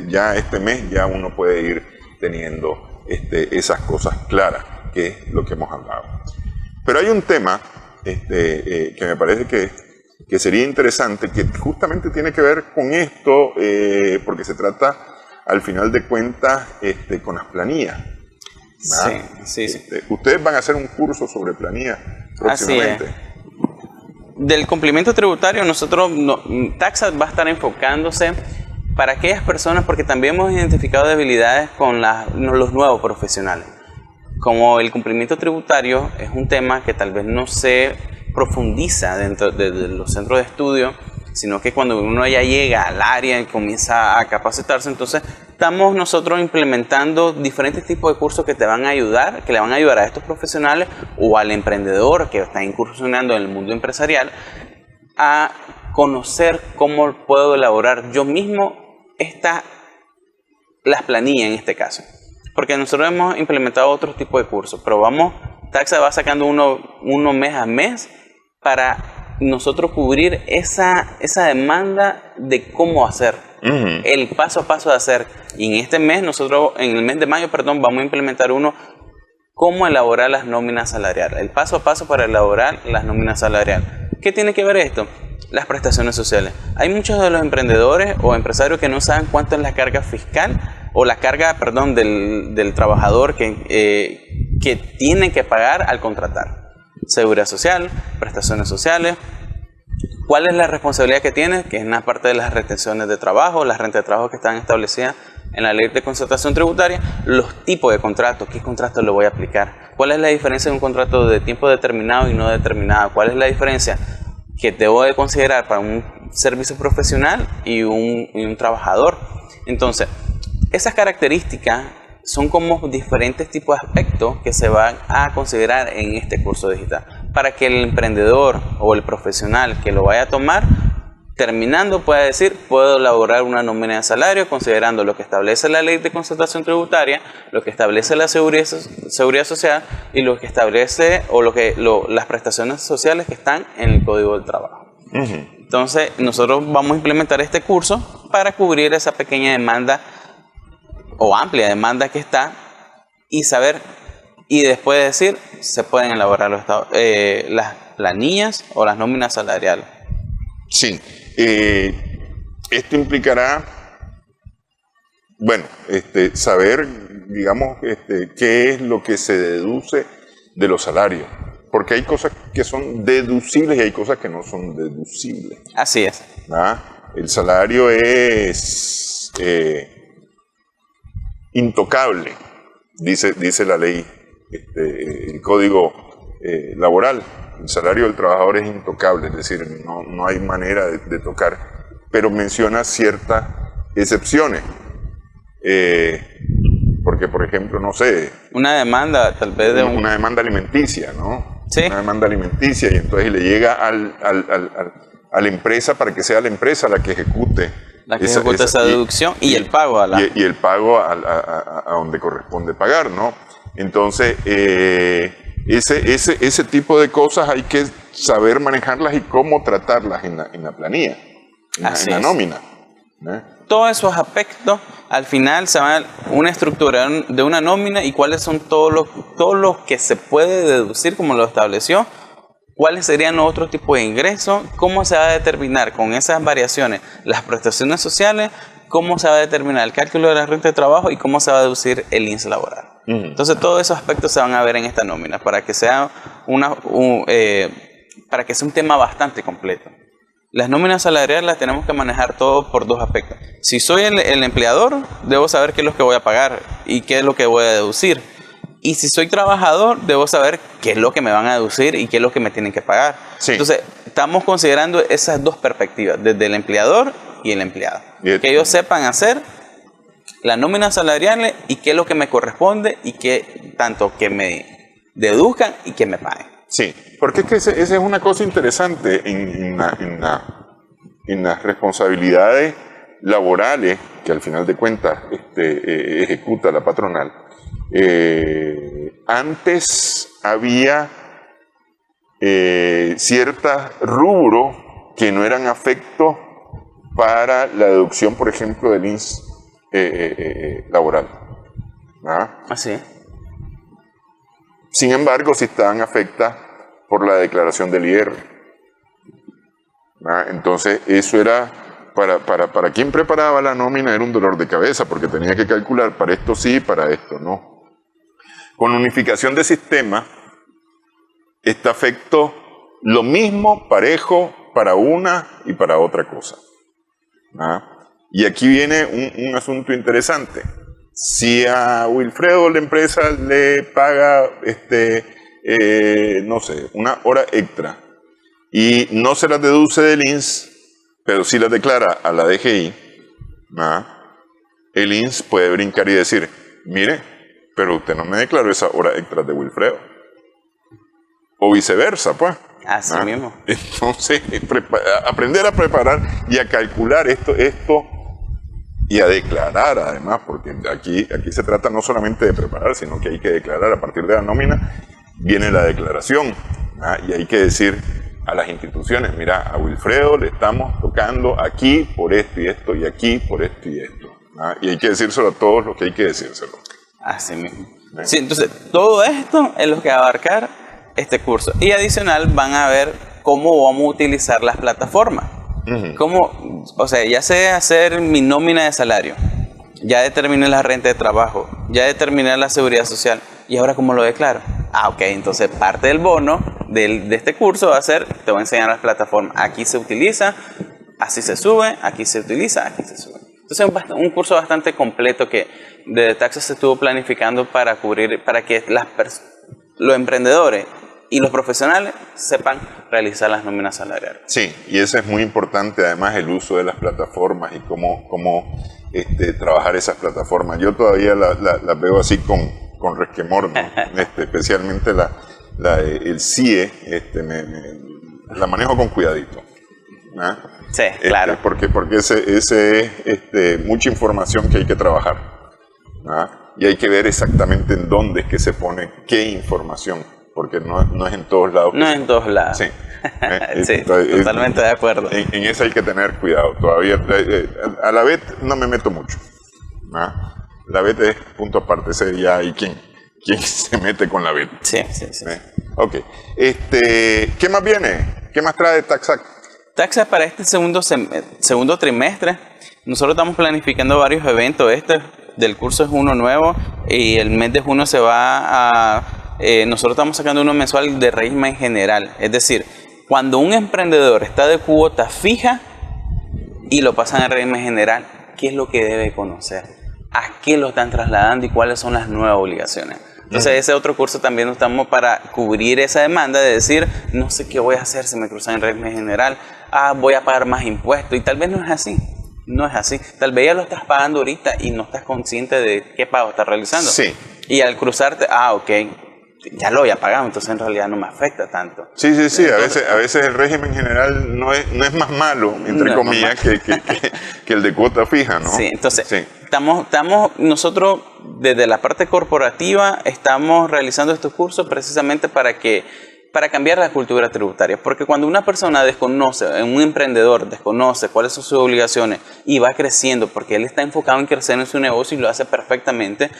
Ya este mes ya uno puede ir teniendo esas cosas claras, que es lo que hemos hablado. Pero hay un tema que me parece que sería interesante, que justamente tiene que ver con esto, porque se trata, al final de cuentas, con las planillas. Sí. Ustedes van a hacer un curso sobre planillas próximamente. del cumplimiento tributario, Taxa va a estar enfocándose para aquellas personas, porque también hemos identificado debilidades con los nuevos profesionales. Como el cumplimiento tributario es un tema que tal vez no se profundiza dentro de los centros de estudio, sino que cuando uno ya llega al área y comienza a capacitarse, entonces estamos nosotros implementando diferentes tipos de cursos que le van a ayudar a estos profesionales o al emprendedor que está incursionando en el mundo empresarial a conocer cómo puedo elaborar yo mismo las planillas en este caso. Porque nosotros hemos implementado otros tipos de cursos, pero Taxa va sacando uno mes a mes para nosotros cubrir esa demanda de cómo hacer, el paso a paso de hacer. Y en este mes, en el mes de mayo, vamos a implementar cómo elaborar las nóminas salariales, el paso a paso para elaborar las nóminas salariales. ¿Qué tiene que ver esto? Las prestaciones sociales. Hay muchos de los emprendedores o empresarios que no saben cuánto es la carga fiscal o la carga, del trabajador que tienen que pagar al contratar. Seguridad social, prestaciones sociales. ¿Cuál es la responsabilidad que tiene? Que es una parte de las retenciones de trabajo, las rentas de trabajo que están establecidas en la ley de concertación tributaria, los tipos de contratos, qué contrato le voy a aplicar, cuál es la diferencia de un contrato de tiempo determinado y no determinado, cuál es la diferencia que debo de considerar para un servicio profesional y un trabajador. Entonces, esas características son como diferentes tipos de aspectos que se van a considerar en este curso digital, para que el emprendedor o el profesional que lo vaya a tomar, terminando, pueda decir, puedo elaborar una nómina de salario considerando lo que establece la ley de concertación tributaria, lo que establece la seguridad social y lo que establece las prestaciones sociales que están en el Código del Trabajo. Entonces, nosotros vamos a implementar este curso para cubrir esa pequeña demanda o amplia demanda que está y saber, y después de decir, se pueden elaborar las planillas o las nóminas salariales. Sí. Esto implicará, saber, digamos, qué es lo que se deduce de los salarios. Porque hay cosas que son deducibles y hay cosas que no son deducibles. Así es. El salario es intocable, dice la ley, el código laboral. El salario del trabajador es intocable, es decir, no hay manera de tocar, pero menciona ciertas excepciones. Porque, por ejemplo, no sé... Una demanda, tal vez de una demanda alimenticia, ¿no? Sí. Una demanda alimenticia, y entonces le llega a la empresa para que sea la empresa la que ejecute. Esa deducción y el pago y el pago a donde corresponde pagar, ¿no? Entonces, ese tipo de cosas hay que saber manejarlas y cómo tratarlas en la planilla, en la nómina. Todos esos aspectos, al final se van a una estructura de una nómina y cuáles son todos los que se puede deducir, como lo estableció, cuáles serían los otros tipos de ingresos, cómo se va a determinar con esas variaciones las prestaciones sociales, cómo se va a determinar el cálculo de la renta de trabajo y cómo se va a deducir el INS laboral. Entonces todos esos aspectos se van a ver en esta nómina para que sea un tema bastante completo. Las nóminas salariales las tenemos que manejar todo por dos aspectos. Si soy el empleador, debo saber qué es lo que voy a pagar y qué es lo que voy a deducir. Y si soy trabajador, debo saber qué es lo que me van a deducir y qué es lo que me tienen que pagar. Sí. Entonces, estamos considerando esas dos perspectivas, desde el empleador y el empleado. Que ellos sepan hacer las nóminas salariales y qué es lo que me corresponde y qué tanto que me deduzcan y que me paguen. Sí, porque es que esa es una cosa interesante en las responsabilidades laborales que al final de cuentas ejecuta la patronal. Antes había ciertos rubros que no eran afectos para la deducción, por ejemplo, del INS laboral. Así. Sin embargo, sí estaban afectadas por la declaración del IR. Entonces, eso era, para quien preparaba la nómina era un dolor de cabeza, porque tenía que calcular para esto sí y para esto no. Con unificación de sistema, este afecto lo mismo parejo para una y para otra cosa. Y aquí viene un asunto interesante. Si a Wilfredo la empresa le paga, no sé, una hora extra y no se las deduce del INSS, pero sí las declara a la DGI, el INSS puede brincar y decir, mire, pero usted no me declaró esa hora extra de Wilfredo. O viceversa, pues. Así mismo. Entonces, aprender a preparar y a calcular esto y a declarar además, porque aquí se trata no solamente de preparar, sino que hay que declarar a partir de la nómina, viene la declaración, y hay que decir a las instituciones, mira, a Wilfredo le estamos tocando aquí por esto y esto, y aquí por esto y esto, y hay que decírselo a todos los que hay que decírselo. Así mismo. Sí, entonces, todo esto es lo que va a abarcar este curso. Y adicional van a ver cómo vamos a utilizar las plataformas. Cómo, o sea, ya sé hacer mi nómina de salario, ya determiné la renta de trabajo, ya determiné la seguridad social, y ahora ¿cómo lo declaro? Ok, entonces parte del bono de este curso va a ser, te voy a enseñar las plataformas. Aquí se utiliza, así se sube, aquí se utiliza, aquí se sube. Entonces es un curso bastante completo que desde Taxas se estuvo planificando para cubrir, para que los emprendedores y los profesionales sepan realizar las nóminas salariales. Sí, y eso es muy importante, además el uso de las plataformas y cómo trabajar esas plataformas. Yo todavía las veo así con resquemor, ¿no? Especialmente el CIE, la manejo con cuidadito. Sí, claro. Porque ese es mucha información que hay que trabajar. Y hay que ver exactamente en dónde es que se pone qué información, porque no es en todos lados. No es en todos lados. Sí, sí, totalmente de acuerdo. En eso hay que tener cuidado. Todavía a la vez no me meto mucho. La VET es punto aparte, ya hay quien se mete con la VET. Sí. Ok. ¿Qué más viene? ¿Qué más trae Taxact? Taxact para este segundo trimestre, nosotros estamos planificando varios eventos. Del curso es uno nuevo y el mes de junio se va a... nosotros estamos sacando uno mensual de régimen general. Es decir, cuando un emprendedor está de cuota fija y lo pasan a régimen general, ¿qué es lo que debe conocer? ¿A qué lo están trasladando y cuáles son las nuevas obligaciones? Entonces ese otro curso también nos estamos para cubrir esa demanda de decir, no sé qué voy a hacer si me cruzan en régimen general, voy a pagar más impuestos, y tal vez no es así. No es así. Tal vez ya lo estás pagando ahorita y no estás consciente de qué pago estás realizando. Sí. Y al cruzarte, ok, ya lo había pagado, entonces en realidad no me afecta tanto. Sí. Entonces, a veces el régimen general no es más malo, entre comillas, que el de cuota fija, ¿no? Sí, entonces estamos nosotros desde la parte corporativa estamos realizando estos cursos precisamente para cambiar la cultura tributaria, porque cuando una persona desconoce, un emprendedor desconoce cuáles son sus obligaciones y va creciendo, porque él está enfocado en crecer en su negocio y lo hace perfectamente,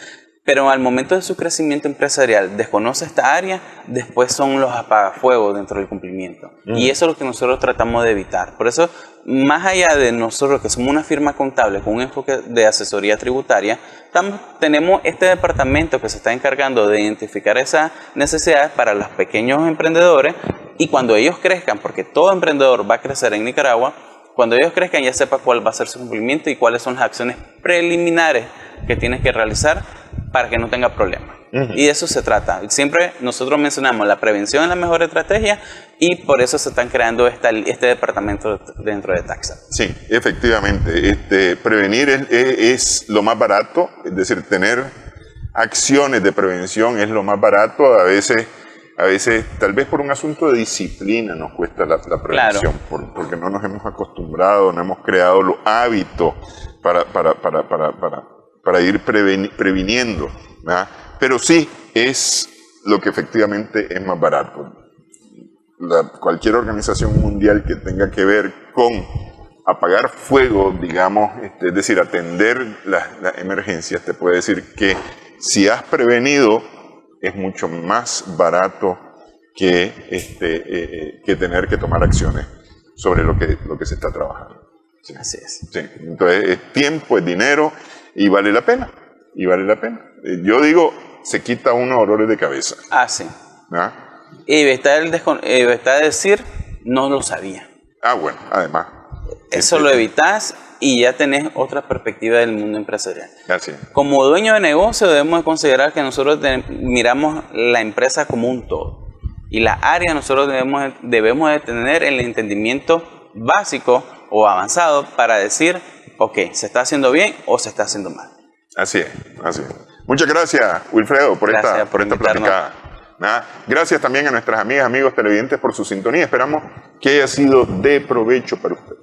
pero al momento de su crecimiento empresarial desconoce esta área, después son los apagafuegos dentro del cumplimiento. Y eso es lo que nosotros tratamos de evitar. Por eso, más allá de nosotros que somos una firma contable con un enfoque de asesoría tributaria, tenemos este departamento que se está encargando de identificar esas necesidades para los pequeños emprendedores, y cuando ellos crezcan, porque todo emprendedor va a crecer en Nicaragua, cuando ellos crezcan ya sepa cuál va a ser su cumplimiento y cuáles son las acciones preliminares que tienes que realizar para que no tenga problemas. Y de eso se trata. Siempre nosotros mencionamos la prevención es la mejor estrategia, y por eso se están creando este departamento dentro de Taxact. Sí, efectivamente. Prevenir es lo más barato, es decir, tener acciones de prevención es lo más barato. A veces tal vez por un asunto de disciplina nos cuesta la prevención, claro, porque no nos hemos acostumbrado, no hemos creado los hábitos para ir previniendo, ¿verdad? Pero sí es lo que efectivamente es más barato. Cualquier organización mundial que tenga que ver con apagar fuego, digamos, es decir, atender las emergencias, te puede decir que si has prevenido es mucho más barato que tener que tomar acciones sobre lo que se está trabajando. Sí. Así es. Sí. Entonces es tiempo, es dinero, y vale la pena. Yo digo, se quita uno dolores de cabeza. Sí. Y está decir, no lo sabía. Ah, bueno, además. Eso lo evitas y ya tenés otra perspectiva del mundo empresarial. Así. Como dueño de negocio debemos de considerar que nosotros miramos la empresa como un todo. Y la área nosotros debemos de tener el entendimiento básico o avanzado para decir, ok, ¿se está haciendo bien o se está haciendo mal? Así es, así es. Muchas gracias, Wilfredo, por esta platicada. Nada. Gracias también a nuestras amigas, amigos televidentes por su sintonía. Esperamos que haya sido de provecho para ustedes.